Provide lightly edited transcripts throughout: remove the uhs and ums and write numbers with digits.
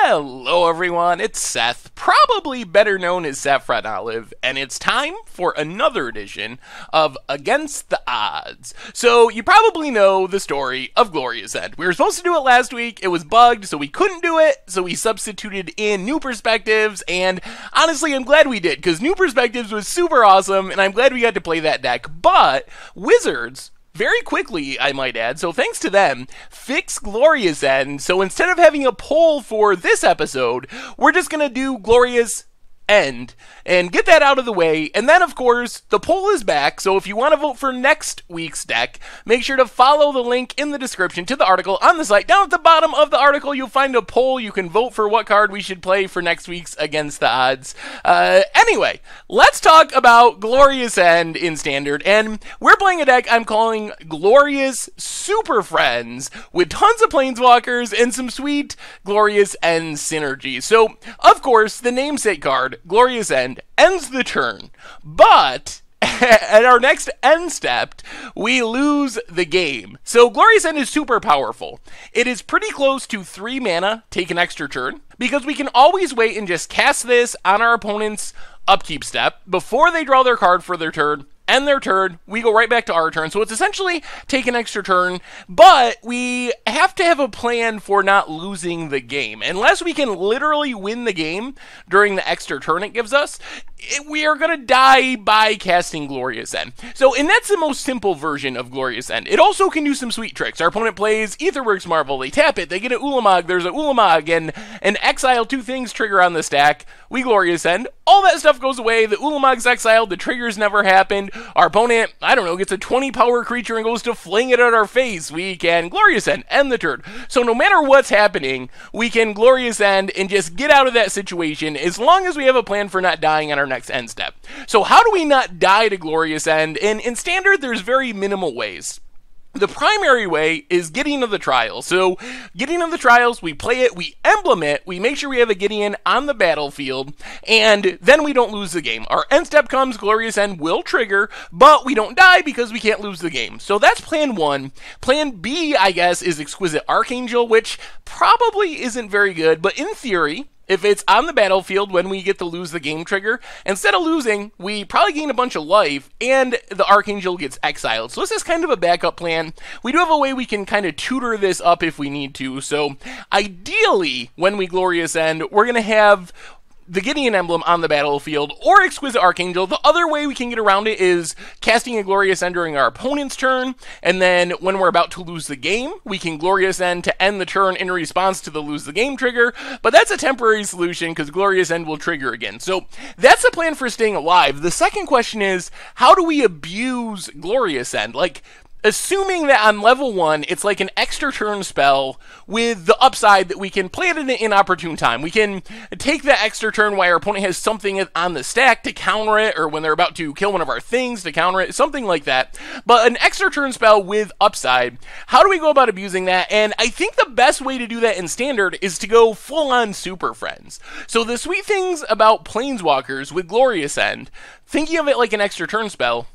Hello everyone, it's Seth, probably better known as Saffron Olive, and it's time for another edition of Against the Odds. So, you probably know the story of Glorious End. We were supposed to do it last week, it was bugged, so we couldn't do it, so we substituted in New Perspectives, and honestly, I'm glad we did, because New Perspectives was super awesome, and I'm glad we got to play that deck, but Wizards, very quickly, I might add, so thanks to them, fix Glorious End. So instead of having a poll for this episode, we're just going to do Glorious End and get that out of the way. And then, of course, the poll is back, so if you want to vote for next week's deck, make sure to follow the link in the description to the article on the site. Down at the bottom of the article, you'll find a poll. You can vote for what card we should play for next week's Against the Odds. Anyway, let's talk about Glorious End in Standard, and we're playing a deck I'm calling Glorious Superfriends, with tons of Planeswalkers and some sweet Glorious End synergy. So, of course, the namesake card, Glorious End, ends the turn, but at our next end step, we lose the game. So Glorious End is super powerful. It is pretty close to 3 mana, take an extra turn, because we can always wait and just cast this on our opponent's upkeep step before they draw their card for their turn. End their turn, we go right back to our turn. So it's essentially take an extra turn, but we have to have a plan for not losing the game. Unless we can literally win the game during the extra turn it gives us, we are going to die by casting Glorious End. So, and that's the most simple version of Glorious End. It also can do some sweet tricks. Our opponent plays Aetherworks Marvel, they tap it, they get an Ulamog, there's a Ulamog, and an exile 2 things trigger on the stack. We Glorious End. All that stuff goes away, the Ulamog's exiled, the triggers never happened. Our opponent, I don't know, gets a 20 power creature and goes to fling it at our face. We can Glorious End the turn. So no matter what's happening, we can Glorious End and just get out of that situation as long as we have a plan for not dying on our next end step. So how do we not die to Glorious End? And in Standard, there's very minimal ways. The primary way is Gideon of the Trials. So, Gideon of the Trials, we play it, we emblem it, we make sure we have a Gideon on the battlefield, and then we don't lose the game. Our end step comes, Glorious End will trigger, but we don't die because we can't lose the game. So that's plan 1. Plan B, I guess, is Exquisite Archangel, which probably isn't very good, but in theory, if it's on the battlefield when we get to lose the game trigger, instead of losing, we probably gain a bunch of life, and the Archangel gets exiled. So this is kind of a backup plan. We do have a way we can kind of tutor this up if we need to. So ideally, when we Glorious End, we're going to have the Gideon emblem on the battlefield, or Exquisite Archangel. The other way we can get around it is casting a Glorious End during our opponent's turn, and then when we're about to lose the game, we can Glorious End to end the turn in response to the lose the game trigger, but that's a temporary solution because Glorious End will trigger again. So that's the plan for staying alive. The second question is, how do we abuse Glorious End? Like, assuming that on level 1, it's like an extra turn spell with the upside that we can play it at an inopportune time. We can take that extra turn while our opponent has something on the stack to counter it, or when they're about to kill one of our things to counter it, something like that. But an extra turn spell with upside, how do we go about abusing that? And I think the best way to do that in Standard is to go full-on Super Friends. So the sweet things about Planeswalkers with Glorious End, thinking of it like an extra turn spell,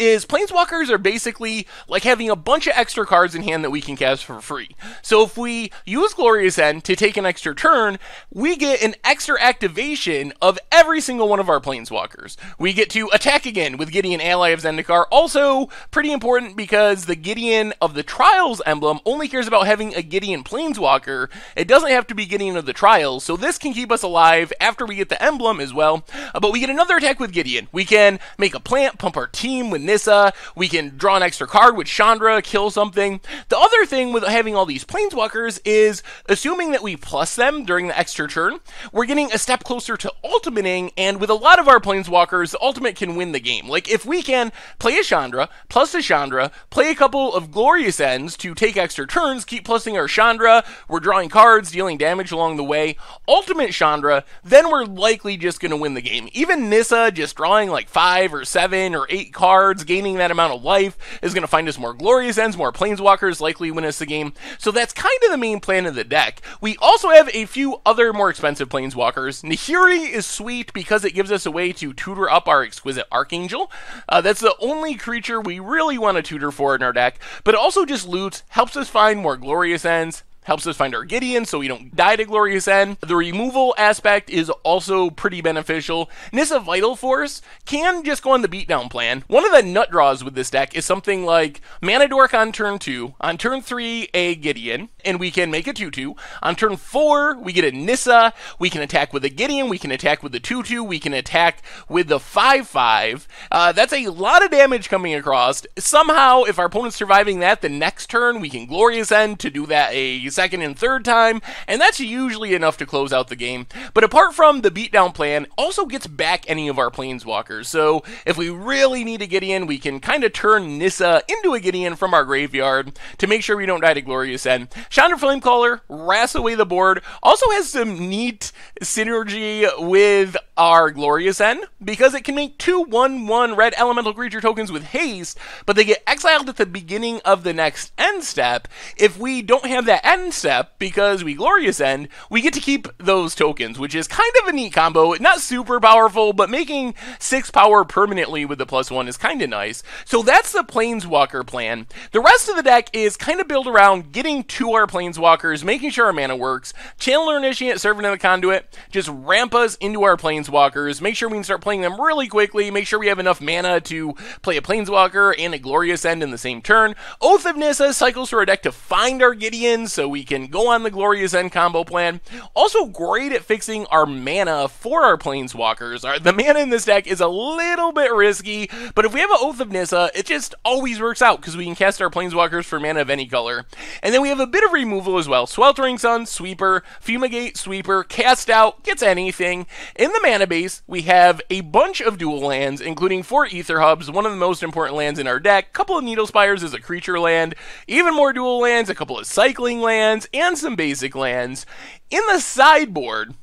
is Planeswalkers are basically like having a bunch of extra cards in hand that we can cast for free. So if we use Glorious End to take an extra turn, we get an extra activation of every single one of our Planeswalkers. We get to attack again with Gideon, Ally of Zendikar. Also pretty important because the Gideon of the Trials emblem only cares about having a Gideon Planeswalker. It doesn't have to be Gideon of the Trials, so this can keep us alive after we get the emblem as well. But we get another attack with Gideon. We can make a plant, pump our team with Nissa, we can draw an extra card with Chandra, kill something. The other thing with having all these Planeswalkers is, assuming that we plus them during the extra turn, we're getting a step closer to ultimating, and with a lot of our Planeswalkers, the ultimate can win the game. Like, if we can play a Chandra, plus a Chandra, play a couple of Glorious Ends to take extra turns, keep plussing our Chandra, we're drawing cards, dealing damage along the way, ultimate Chandra, then we're likely just going to win the game. Even Nissa, just drawing like 5 or 7 or 8 cards, gaining that amount of life, is going to find us more Glorious Ends, more Planeswalkers, likely win us the game. So that's kind of the main plan of the deck. We also have a few other more expensive Planeswalkers. Nahiri is sweet because it gives us a way to tutor up our Exquisite Archangel. That's the only creature we really want to tutor for in our deck, but it also just loots, helps us find more Glorious Ends, helps us find our Gideon so we don't die to Glorious End. The removal aspect is also pretty beneficial. Nissa Vital Force can just go on the beatdown plan. One of the nut draws with this deck is something like Mana Dork on turn 2, on turn 3 a Gideon, and we can make a 2/2. On turn 4, we get a Nissa, we can attack with a Gideon, we can attack with the 2/2, we can attack with the 5/5. That's a lot of damage coming across. Somehow, if our opponent's surviving that, the next turn we can Glorious End to do that a second and third time, and that's usually enough to close out the game. But apart from the beatdown plan, also gets back any of our Planeswalkers. So if we really need a Gideon, we can kind of turn Nissa into a Gideon from our graveyard to make sure we don't die to Glorious End. Chandra Flamecaller, wrass away the board, also has some neat synergy with our Glorious End, because it can make 2/1/1 red elemental creature tokens with haste, but they get exiled at the beginning of the next end step. If we don't have that end step, because we Glorious End, we get to keep those tokens, which is kind of a neat combo. Not super powerful, but making 6 power permanently with the +1 is kind of nice. So that's the Planeswalker plan. The rest of the deck is kind of built around getting to our Planeswalkers, making sure our mana works. Channeler Initiate, Servant of the Conduit, just ramp us into our Planeswalkers, make sure we can start playing them really quickly, make sure we have enough mana to play a Planeswalker and a Glorious End in the same turn. Oath of Nissa cycles through our deck to find our Gideon, so we can go on the Glorious End combo plan. Also great at fixing our mana for our Planeswalkers. The mana in this deck is a little bit risky, but if we have an Oath of Nissa, it just always works out, because we can cast our Planeswalkers for mana of any color. And then we have a bit of removal as well. Sweltering Sun, Sweeper, Fumigate, Sweeper, Cast Out, gets anything. In the mana base, we have a bunch of dual lands, including 4 Ether Hubs, one of the most important lands in our deck, a couple of Needle Spires as a creature land, even more dual lands, a couple of cycling lands, and some basic lands. In the sideboard,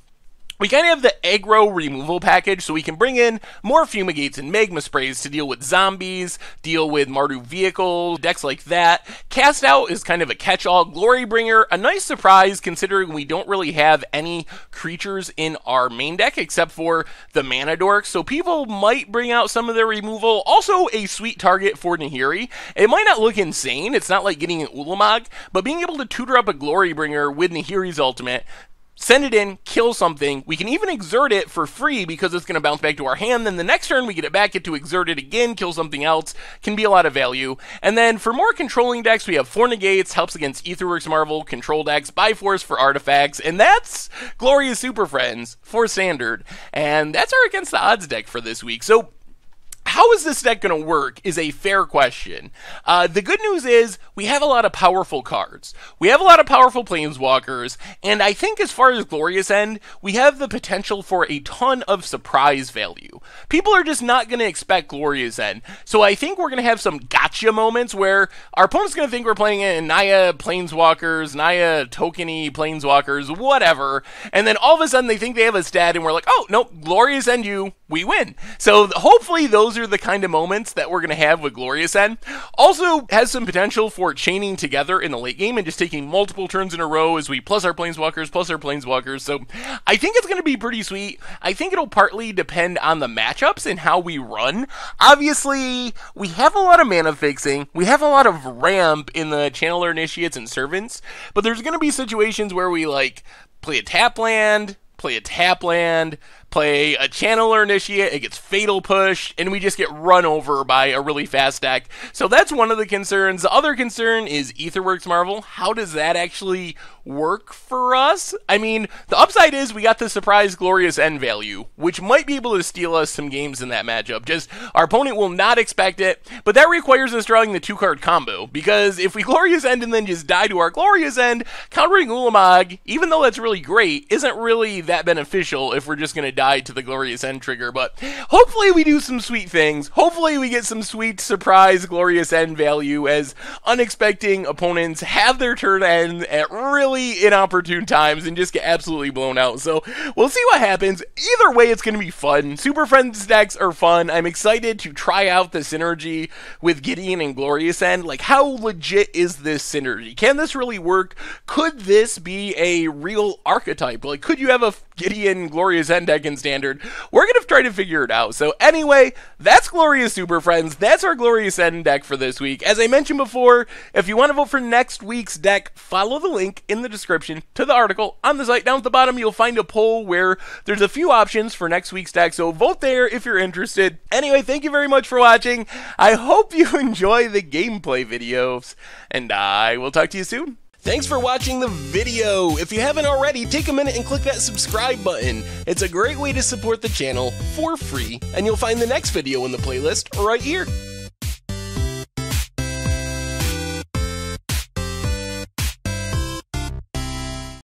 we kind of have the aggro removal package, so we can bring in more Fumigates and Magma Sprays to deal with zombies, deal with Mardu vehicles, decks like that. Cast Out is kind of a catch-all. Glorybringer, a nice surprise considering we don't really have any creatures in our main deck except for the Mana Dork, so people might bring out some of their removal. Also a sweet target for Nahiri. It might not look insane, it's not like getting an Ulamog, but being able to tutor up a Glorybringer with Nahiri's ultimate, send it in, kill something. We can even exert it for free because it's going to bounce back to our hand. Then the next turn we get it back, get to exert it again, kill something else. Can be a lot of value. And then for more controlling decks, we have 4 Negates, helps against Aetherworks Marvel, control decks, Byforce for artifacts, and that's Glorious Super Friends for standard. And that's our Against the Odds deck for this week. So how is this deck going to work is a fair question. The good news is we have a lot of powerful cards. We have a lot of powerful Planeswalkers, and I think as far as Glorious End, we have the potential for a ton of surprise value. People are just not going to expect Glorious End, so I think we're going to have some gotcha moments where our opponent's going to think we're playing in Naya Planeswalkers, Naya Tokeny Planeswalkers, whatever, and then all of a sudden they think they have a stat, and we're like, oh, nope, Glorious End you, we win. So hopefully those are the kind of moments that we're going to have with Glorious End. Also has some potential for chaining together in the late game and just taking multiple turns in a row as we plus our Planeswalkers. So I think it's going to be pretty sweet. I think it'll partly depend on the matchups and how we run. Obviously, we have a lot of mana fixing. We have a lot of ramp in the Channeler Initiates and Servants, but there's going to be situations where we like play a tap land, play a Channeler Initiate, it gets Fatal Push, and we just get run over by a really fast deck. So that's one of the concerns. The other concern is Aetherworks Marvel. How does that actually work for us? I mean, the upside is we got the surprise Glorious End value, which might be able to steal us some games in that matchup. Just, our opponent will not expect it, but that requires us drawing the 2-card combo, because if we Glorious End and then just die to our Glorious End, countering Ulamog, even though that's really great, isn't really that beneficial if we're just going to die to the Glorious End trigger. But hopefully we do some sweet things. Hopefully we get some sweet surprise Glorious End value as unexpected opponents have their turn end at really inopportune times and just get absolutely blown out. So we'll see what happens. Either way, it's going to be fun. Super Friends decks are fun. I'm excited to try out the synergy with Gideon and Glorious End. Like, how legit is this synergy? Can this really work? Could this be a real archetype? Like, could you have a Gideon, Glorious End deck in Standard. We're going to try to figure it out. So anyway, that's Glorious Super Friends. That's our Glorious End deck for this week. As I mentioned before, if you want to vote for next week's deck, follow the link in the description to the article on the site. Down at the bottom, you'll find a poll where there's a few options for next week's deck, so vote there if you're interested. Anyway, thank you very much for watching. I hope you enjoy the gameplay videos, and I will talk to you soon. Thanks for watching the video. If you haven't already, take a minute and click that subscribe button. It's a great way to support the channel for free, and you'll find the next video in the playlist right here.